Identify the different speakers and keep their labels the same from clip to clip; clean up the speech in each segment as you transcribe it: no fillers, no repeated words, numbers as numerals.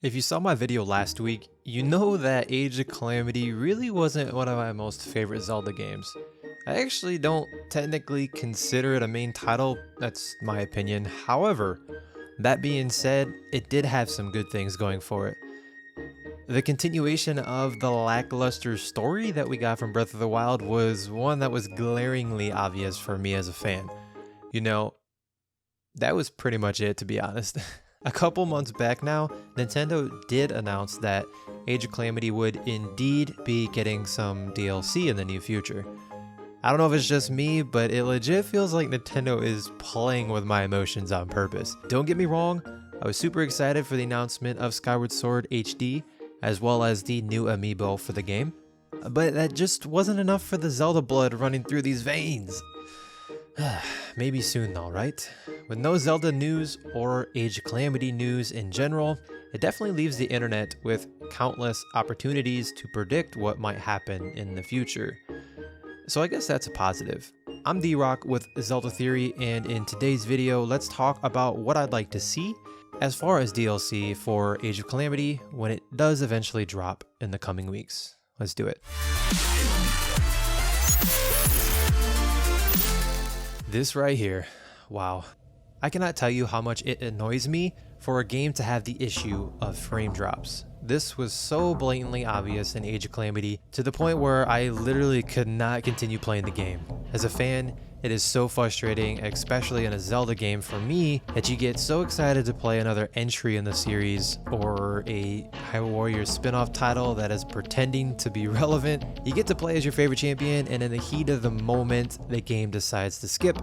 Speaker 1: If you saw my video last week, you know that Age of Calamity really wasn't one of my most favorite Zelda games. I actually don't technically consider it a main title, that's my opinion. However, that being said, it did have some good things going for it. The continuation of the lackluster story that we got from Breath of the Wild was one that was glaringly obvious for me as a fan. You know, that was pretty much it, to be honest. A couple months back now, Nintendo did announce that Age of Calamity would indeed be getting some DLC in the near future. I don't know if it's just me, but it legit feels like Nintendo is playing with my emotions on purpose. Don't get me wrong, I was super excited for the announcement of Skyward Sword HD, as well as the new Amiibo for the game, but that just wasn't enough for the Zelda blood running through these veins. Maybe soon though, right? With no Zelda news or Age of Calamity news in general, it definitely leaves the internet with countless opportunities to predict what might happen in the future. So I guess that's a positive. I'm D-Rock with Zelda Theory, and in today's video, let's talk about what I'd like to see as far as DLC for Age of Calamity when it does eventually drop in the coming weeks. Let's do it. This right here, wow. I cannot tell you how much it annoys me for a game to have the issue of frame drops. This was so blatantly obvious in Age of Calamity to the point where I literally could not continue playing the game. As a fan, it is so frustrating, especially in a Zelda game for me, that you get so excited to play another entry in the series or a Hyrule Warriors spin-off title that is pretending to be relevant. You get to play as your favorite champion, and in the heat of the moment, the game decides to skip.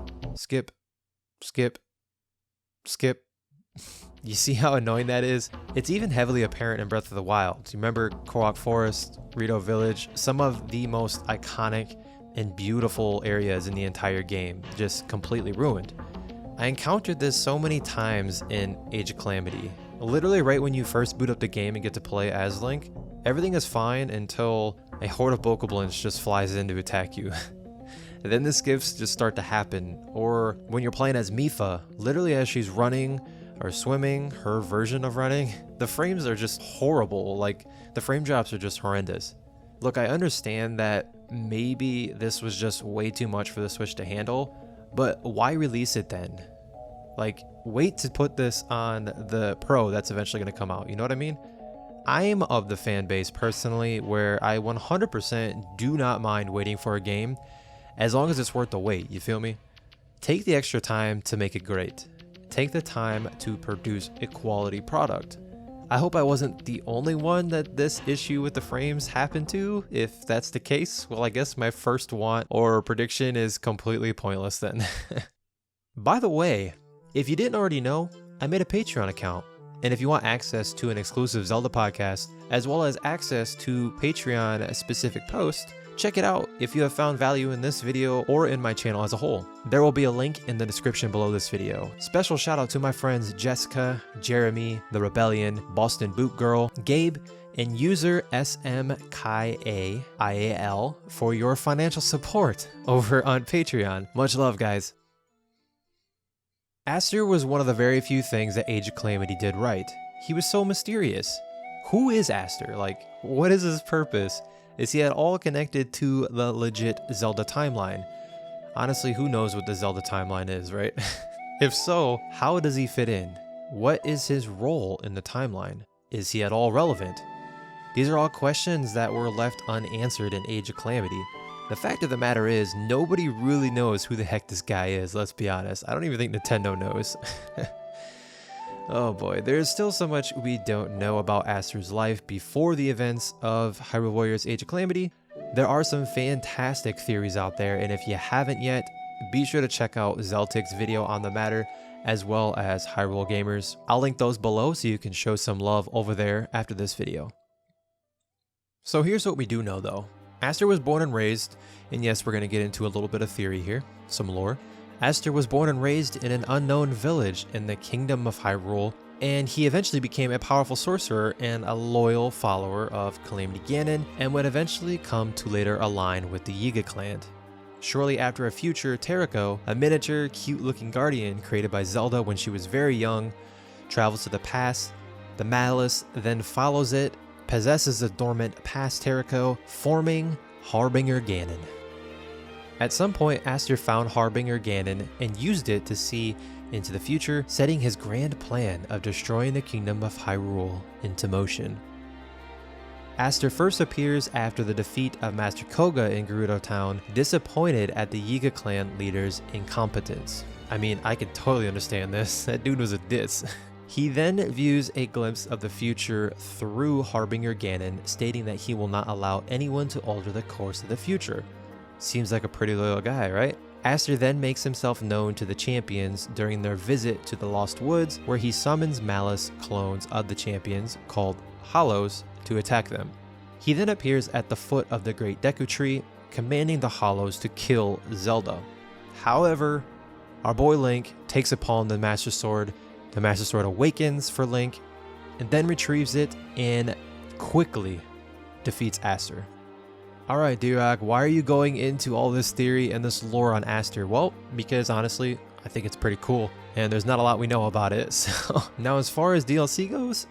Speaker 1: You see how annoying that is? It's even heavily apparent in Breath of the Wild. You remember Korok Forest, Rito Village, some of the most iconic and beautiful areas in the entire game, just completely ruined. I encountered this so many times in Age of Calamity. Literally right when you first boot up the game and get to play as Link, everything is fine until a horde of bokoblins just flies in to attack you. And then the skips just start to happen. Or when you're playing as Mipha, literally as she's running or swimming, her version of running, the frames are just horrible. Like, the frame drops are just horrendous. Look, I understand that maybe this was just way too much for the Switch to handle, but why release it then? Like, wait to put this on the Pro that's eventually going to come out, you know what I mean? I'm of the fan base personally where I 100% do not mind waiting for a game as long as it's worth the wait, you feel me? Take the extra time to make it great. Take the time to produce a quality product. I hope I wasn't the only one that this issue with the frames happened to. If that's the case, well, I guess my first want or prediction is completely pointless then. By the way, if you didn't already know, I made a Patreon account. And if you want access to an exclusive Zelda podcast, as well as access to Patreon specific posts, check it out if you have found value in this video or in my channel as a whole. There will be a link in the description below this video. Special shout out to my friends Jessica, Jeremy, The Rebellion, Boston Boot Girl, Gabe, and user SMKAIAL for your financial support over on Patreon. Much love, guys. Aster was one of the very few things that Age of Calamity did right. He was so mysterious. Who is Aster? Like, what is his purpose? Is he at all connected to the legit Zelda timeline? Honestly, who knows what the Zelda timeline is, right? If so, how does he fit in? What is his role in the timeline? Is he at all relevant? These are all questions that were left unanswered in Age of Calamity. The fact of the matter is, nobody really knows who the heck this guy is, let's be honest. I don't even think Nintendo knows. Oh boy, there's still so much we don't know about Aster's life before the events of Hyrule Warriors Age of Calamity. There are some fantastic theories out there, and if you haven't yet, be sure to check out Zeltic's video on the matter, as well as Hyrule Gamers. I'll link those below so you can show some love over there after this video. So here's what we do know though. Aster was born and raised, and yes, we're going to get into a little bit of theory here, some lore. Aster was born and raised in an unknown village in the Kingdom of Hyrule, and he eventually became a powerful sorcerer and a loyal follower of Calamity Ganon, and would eventually come to later align with the Yiga clan. Shortly after a future Terrako, a miniature, cute-looking guardian created by Zelda when she was very young, travels to the past The malice then follows it, possesses the dormant past Terrico, forming Harbinger Ganon. At some point, Aster found Harbinger Ganon and used it to see into the future, setting his grand plan of destroying the kingdom of Hyrule into motion. Aster first appears after the defeat of Master Koga in Gerudo Town, disappointed at the Yiga clan leader's incompetence. I mean, I can totally understand this. That dude was a ditz. He then views a glimpse of the future through Harbinger Ganon, stating that he will not allow anyone to alter the course of the future. Seems like a pretty loyal guy, right? Aster then makes himself known to the champions during their visit to the Lost Woods, where he summons Malice clones of the champions, called Hollows, to attack them. He then appears at the foot of the Great Deku Tree, commanding the Hollows to kill Zelda. However, our boy Link takes upon the Master Sword awakens for Link, and then retrieves it and quickly defeats Aster. Alright, D-Rock, why are you going into all this theory and this lore on Aster? Well, because honestly, I think it's pretty cool, and there's not a lot we know about it. So now as far as DLC goes,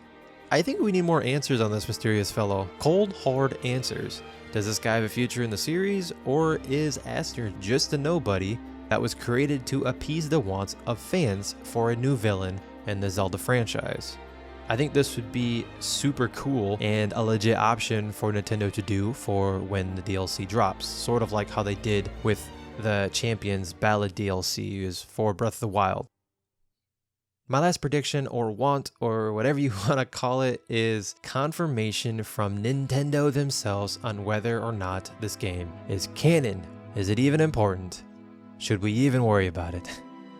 Speaker 1: I think we need more answers on this mysterious fellow. Cold, hard answers. Does this guy have a future in the series, or is Aster just a nobody that was created to appease the wants of fans for a new villain in the Zelda franchise? I think this would be super cool and a legit option for Nintendo to do for when the DLC drops, sort of like how they did with the Champions Ballad DLCs for Breath of the Wild. My last prediction, or want, or whatever you want to call it, is confirmation from Nintendo themselves on whether or not this game is canon. Is it even important? Should we even worry about it?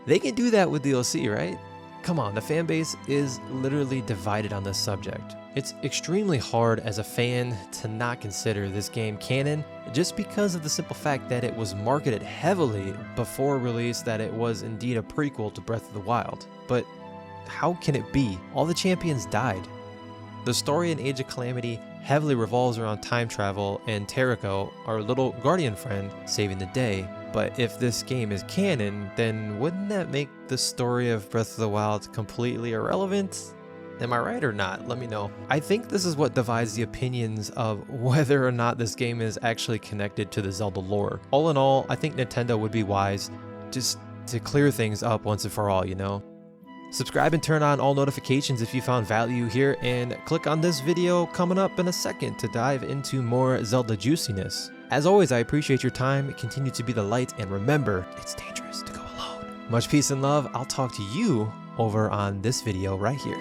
Speaker 1: They can do that with DLC, right? Come on, the fan base is literally divided on this subject. It's extremely hard as a fan to not consider this game canon just because of the simple fact that it was marketed heavily before release that it was indeed a prequel to Breath of the Wild. But how can it be? All the champions died. The story in Age of Calamity heavily revolves around time travel and Terrico, our little guardian friend, saving the day. But if this game is canon, then wouldn't that make the story of Breath of the Wild completely irrelevant? Am I right or not? Let me know. I think this is what divides the opinions of whether or not this game is actually connected to the Zelda lore. All in all, I think Nintendo would be wise just to clear things up once and for all, you know? Subscribe and turn on all notifications if you found value here, and click on this video coming up in a second to dive into more Zelda juiciness. As always, I appreciate your time. Continue to be the light, and remember, it's dangerous to go alone. Much peace and love. I'll talk to you over on this video right here.